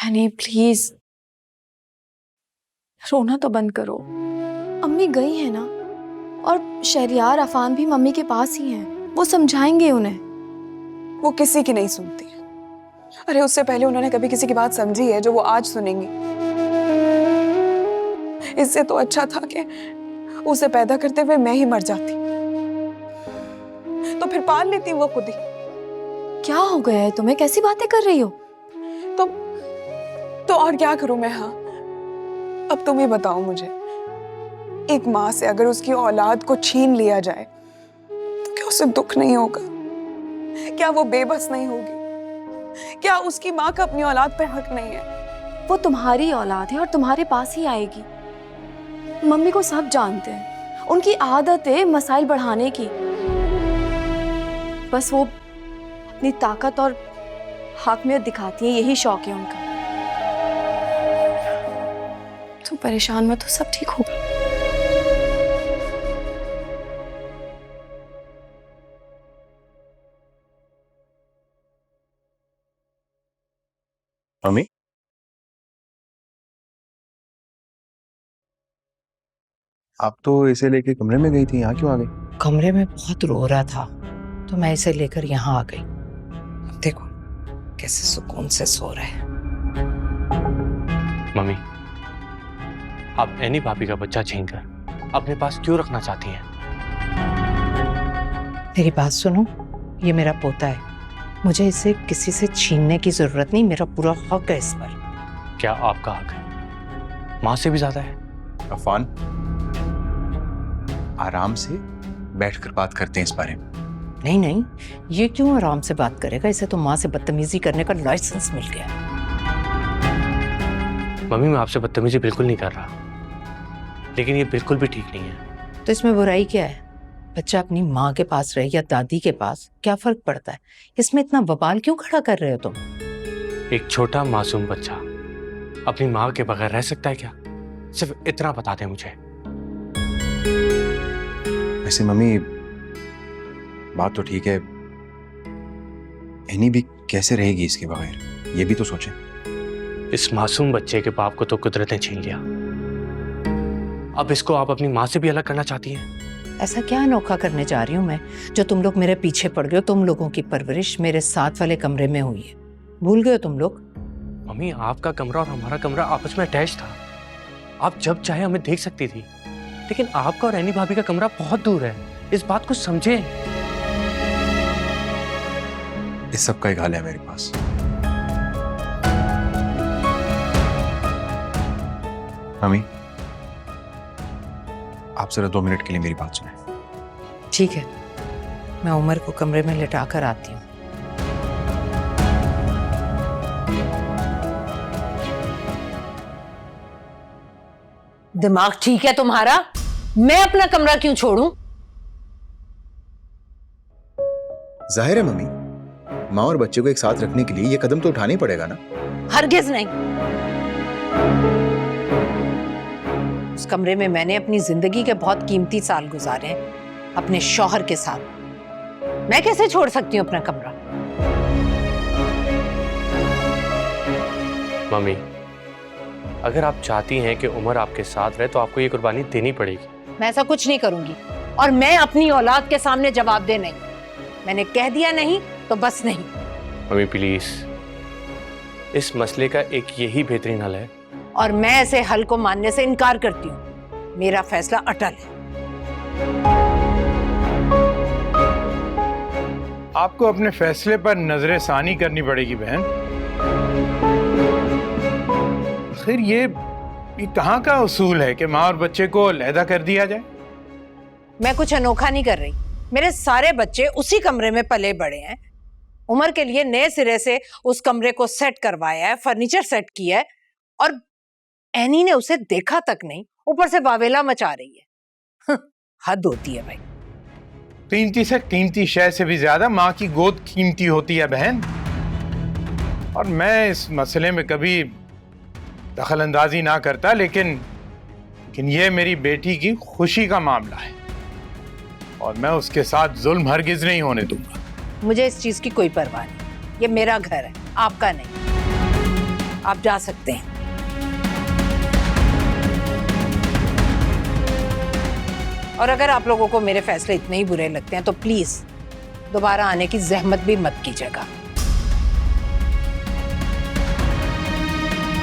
Any please, रोना तो बंद करो। अम्मी गई है ना, और शहरियार अफान भी मम्मी के पास ही हैं, वो समझाएंगे उन्हें। वो किसी की नहीं सुनती। अरे उससे पहले उन्होंने कभी किसी की बात समझी है जो वो आज सुनेंगी? इससे तो अच्छा था कि उसे पैदा करते हुए मैं ही मर जाती, तो फिर पाल लेती वो खुद ही। क्या हो गया है तुम्हें, कैसी बातें कर रही हो? तो और क्या करूं मैं? हाँ, अब तुम ही बताओ मुझे, एक माँ से अगर उसकी औलाद को छीन लिया जाए तो क्या उसे दुख नहीं होगा? क्या वो बेबस नहीं होगी? क्या उसकी माँ का अपनी औलाद पे हक नहीं है? वो तुम्हारी औलाद है और तुम्हारे पास ही आएगी। मम्मी को सब जानते हैं, उनकी आदत है मसाइल बढ़ाने की। बस वो अपनी ताकत और हाकमियत दिखाती है, यही शौक है उनका। तुम परेशान मत हो, सब ठीक होगा। मम्मी, आप तो इसे लेके कमरे में गई थी, यहाँ क्यों आ गई? कमरे में बहुत रो रहा था तो मैं इसे लेकर यहाँ आ गई। अब देखो कैसे सुकून से सो रहा है। मम्मी, आप एनी भाभी का बच्चा छीनकर अपने पास क्यों रखना चाहती हैं? मेरी बात सुनो, ये मेरा पोता है, मुझे इसे किसी से छीनने की जरूरत नहीं, मेरा पूरा हक है इस पर। क्या आपका हक है माँ से भी ज्यादा है? अफान, आराम से बैठकर बात करते हैं इस बारे में। नहीं नहीं, ये क्यों आराम से बात करेगा, इसे तो माँ से बदतमीजी करने का लाइसेंस मिल गया। मम्मी, मैं आपसे बदतमीजी बिल्कुल नहीं कर रहा, लेकिन ये बिल्कुल भी ठीक नहीं है। तो इसमें बुराई क्या है? बच्चा अपनी माँ के पास रहे या दादी के पास, क्या फर्क पड़ता है? इसमें इतना बवाल क्यों खड़ा कर रहे हो तुम? एक छोटा मासूम बच्चा अपनी माँ के बगैर रह सकता है क्या? सिर्फ इतना बता दें मुझे। वैसे मम्मी, बात तो ठीक है, एनी भी कैसे रहेगी इसके बगैर, ये भी तो सोचें। इस मासूम बच्चे के बाप को तो कुदरत ने छीन लिया, अब इसको आप अपनी माँ से भी अलग करना चाहती हैं? ऐसा क्या अनोखा करने जा रही हूँ मैं जो तुम लोग मेरे पीछे पड़ गए हो? तुम लोगों की परवरिश मेरे साथ वाले कमरे में हुई है, भूल गए हो तुम लोग? मम्मी, आपका कमरा और हमारा कमरा आपस में अटैच था, आप जब चाहे हमें देख सकती थी, लेकिन आपका और एनी भाभी का कमरा बहुत दूर है, इस बात को समझें। इस सब का एक हल है मेरे पास। मम्मी, आप जरा 2 मिनट के लिए मेरी बात सुनें। ठीक है, मैं उमर को कमरे में लिटा कर आती हूँ। दिमाग ठीक है तुम्हारा? मैं अपना कमरा क्यों छोड़ूं? जाहिर है मम्मी, माँ और बच्चे को एक साथ रखने के लिए ये कदम तो उठाना ही पड़ेगा ना। हरगिज नहीं। उस कमरे में मैंने अपनी जिंदगी के बहुत कीमती साल गुजारे हैं अपने शौहर के साथ, मैं कैसे छोड़ सकती हूँ अपना कमरा? मम्मी, अगर आप चाहती हैं कि उमर आपके साथ रहे तो आपको ये कुर्बानी देनी पड़ेगी। मैं ऐसा कुछ नहीं करूंगी, और मैं अपनी औलाद के सामने जवाब दे नहीं। मैंने कह दिया नहीं तो बस नहीं। मम्मी प्लीज, इस मसले का एक यही बेहतरीन हल है, और मैं ऐसे हल को मानने से इनकार करती हूँ। मेरा फैसला अटल है। आपको अपने फैसले पर नजर सानी करनी पड़ेगी बहन। आखिर ये कहाँ का उसूल है कि माँ और बच्चे को अलहदा कर दिया जाए? मैं कुछ अनोखा नहीं कर रही, मेरे सारे बच्चे उसी कमरे में पले बड़े हैं। उमर के लिए नए सिरे से उस कमरे को सेट करवाया है, फर्नीचर सेट किया है, और एनी ने उसे देखा तक नहीं, ऊपर से वावेला मचा रही है। हद होती है भाई। कीमती से कीमती शय से भी ज्यादा माँ की गोद कीमती होती है बहन। और मैं इस मसले में कभी दखल अंदाजी ना करता, लेकिन ये मेरी बेटी की खुशी का मामला है और मैं उसके साथ जुल्म हरगिज नहीं होने दूंगा। मुझे इस चीज की कोई परवाह नहीं, ये मेरा घर है, आपका नहीं। आप जा सकते हैं। और अगर आप लोगों को मेरे फैसले इतने ही बुरे लगते हैं तो प्लीज दोबारा आने की जहमत भी मत कीजिएगा।